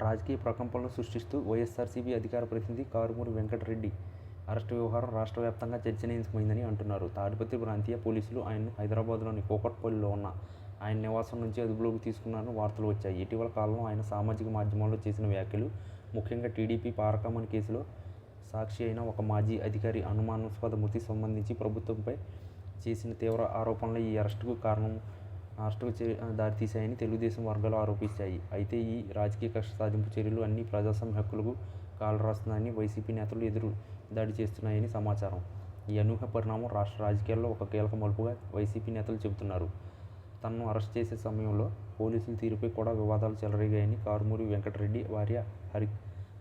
రాజకీయ ప్రకంపనలు సృష్టిస్తూ వైఎస్ఆర్సీపీ అధికార ప్రతినిధి కారుమూరి వెంకటరెడ్డి అరెస్టు వ్యవహారం రాష్ట్ర వ్యాప్తంగా చర్చనీయాంశమైందని అంటున్నారు. తాడిపత్రి ప్రాంతీయ పోలీసులు ఆయన్ను హైదరాబాద్లోని కూకట్పల్లిలో ఉన్న ఆయన నివాసం నుంచి అదుపులోకి తీసుకున్నారని వార్తలు వచ్చాయి. ఇటీవల కాలంలో ఆయన సామాజిక మాధ్యమాల్లో చేసిన వ్యాఖ్యలు, ముఖ్యంగా టీడీపీ పారకమణి కేసులో సాక్షి అయిన ఒక మాజీ అధికారి అనుమానాస్పద మృతి సంబంధించి ప్రభుత్వంపై చేసిన తీవ్ర ఆరోపణలు ఈ అరెస్టుకు దారితీశాయని తెలుగుదేశం వర్గాలు ఆరోపించాయి. అయితే ఈ రాజకీయ కక్ష సాధింపు చర్యలు అన్ని ప్రజాస్వామ్య హక్కులకు కాలరాస్తున్నాయని వైసీపీ నేతలు ఎదురు దాడి చేస్తున్నాయని సమాచారం. ఈ అనూహ్య పరిణామం రాష్ట్ర రాజకీయాల్లో ఒక కీలక మలుపుగా వైసీపీ నేతలు చెబుతున్నారు. తనను అరెస్ట్ చేసే సమయంలో పోలీసుల తీరుపై కూడా వివాదాలు చెలరేగాయని కారుమూరి వెంకటరెడ్డి భార్య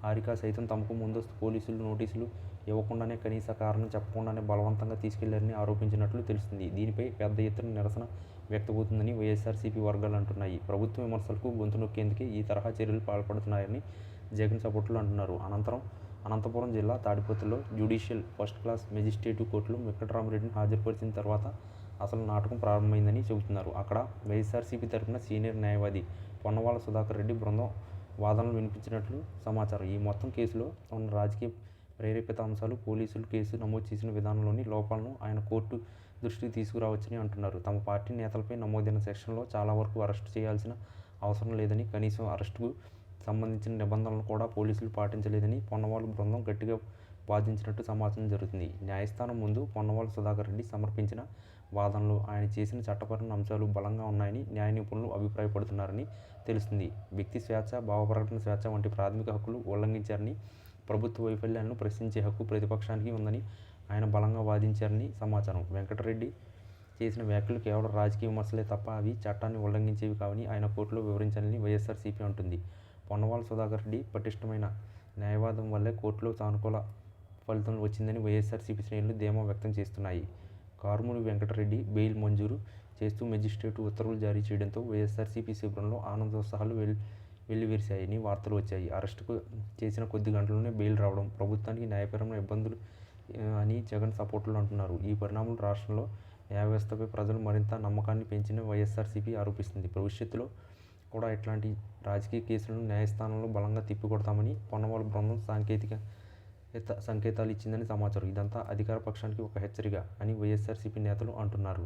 హారిక సైతం తమకు ముందస్తు పోలీసులు నోటీసులు ఇవ్వకుండానే, కనీస కారణం చెప్పకుండానే బలవంతంగా తీసుకెళ్లారని ఆరోపించినట్లు తెలిసింది. దీనిపై పెద్ద ఎత్తున నిరసన వ్యక్తమవుతుందని వైఎస్ఆర్సీపీ వర్గాలు అంటున్నాయి. ప్రభుత్వ విమర్శలకు గొంతు నొక్కేందుకే ఈ తరహా చర్యలు పాల్పడుతున్నారని జగన్ సపోర్టులు అంటున్నారు. అనంతపురం జిల్లా తాడిపత్రిలో జ్యుడిషియల్ ఫస్ట్ క్లాస్ మెజిస్ట్రేటివ్ కోర్టులో వెంకటరామరెడ్డిని హాజరుపరిచిన తర్వాత అసలు నాటకం ప్రారంభమైందని చెబుతున్నారు. అక్కడ వైఎస్ఆర్సీపీ తరపున సీనియర్ న్యాయవాది పొన్నవాళ్ల సుధాకర్ రెడ్డి బృందం వాదనలు వినిపించినట్లు సమాచారం. ఈ మొత్తం కేసులో ఉన్న రాజకీయ ప్రేరేపిత అంశాలు, పోలీసులు కేసు నమోదు చేసిన విధానంలోని లోపాలను ఆయన కోర్టు దృష్టికి తీసుకురావచ్చని అంటున్నారు. తమ పార్టీ నేతలపై నమోదైన సెక్షన్లో చాలా వరకు అరెస్టు చేయాల్సిన అవసరం లేదని, కనీసం అరెస్టుకు సంబంధించిన నిబంధనలను కూడా పోలీసులు పాటించలేదని పొన్నవాళ్ల బృందం గట్టిగా వాదించినట్టు సమాచారం జరుగుతుంది. న్యాయస్థానం ముందు పొన్నవాళ్ల సుధాకర్ రెడ్డి సమర్పించిన వాదనలు, ఆయన చేసిన చట్టపరమైన అంశాలు బలంగా ఉన్నాయని న్యాయ నిపుణులు అభిప్రాయపడుతున్నారని తెలుస్తుంది. వ్యక్తి స్వేచ్ఛ, భావప్రకటన స్వేచ్ఛ వంటి ప్రాథమిక హక్కులు ఉల్లంఘించారని, ప్రభుత్వ వైఫల్యాలను ప్రశ్నించే హక్కు ప్రతిపక్షానికి ఉందని ఆయన బలంగా వాదించారని సమాచారం. వెంకటరెడ్డి చేసిన వ్యాఖ్యలు కేవలం రాజకీయ విమర్శలే తప్ప అవి చట్టాన్ని ఉల్లంఘించేవి కావని ఆయన కోర్టులో వివరించాలని వైఎస్ఆర్సీపీ అంటుంది. పొన్నవాళ్ల సుధాకర్ రెడ్డి పటిష్టమైన న్యాయవాదం వల్లే కోర్టులో సానుకూల ఫలితం వచ్చిందని వైఎస్ఆర్సీపీ శ్రేణులు ధీమా వ్యక్తం చేస్తున్నాయి. కారుమూరి వెంకటరెడ్డి బెయిల్ మంజూరు చేస్తూ మెజిస్ట్రేట్ ఉత్తర్వులు జారీ చేయడంతో వైఎస్ఆర్సీపీ శిబిరంలో ఆనందోత్సాహాలు వెల్లివిరిశాయని వార్తలు వచ్చాయి. అరెస్టుకు చేసిన కొద్ది గంటల్లోనే బెయిల్ రావడం ప్రభుత్వానికి న్యాయపరమైన ఇబ్బందులు అని జగన్ సపోర్టులు అంటున్నారు. ఈ పరిణామాలు రాష్ట్రంలో న్యాయ వ్యవస్థపై ప్రజలు మరింత నమ్మకాన్ని పెంచిన వైఎస్ఆర్సీపీ ఆరోపిస్తుంది. భవిష్యత్తులో కూడా ఇట్లాంటి రాజకీయ కేసులను న్యాయస్థానంలో బలంగా తిప్పికొడతామని పొన్నవాళ్ల బృందం సంకేతాలు ఇచ్చిందని సమాచారం. ఇదంతా అధికార పక్షానికి ఒక హెచ్చరిక అని వైఎస్ఆర్సీపీ నేతలు అంటున్నారు.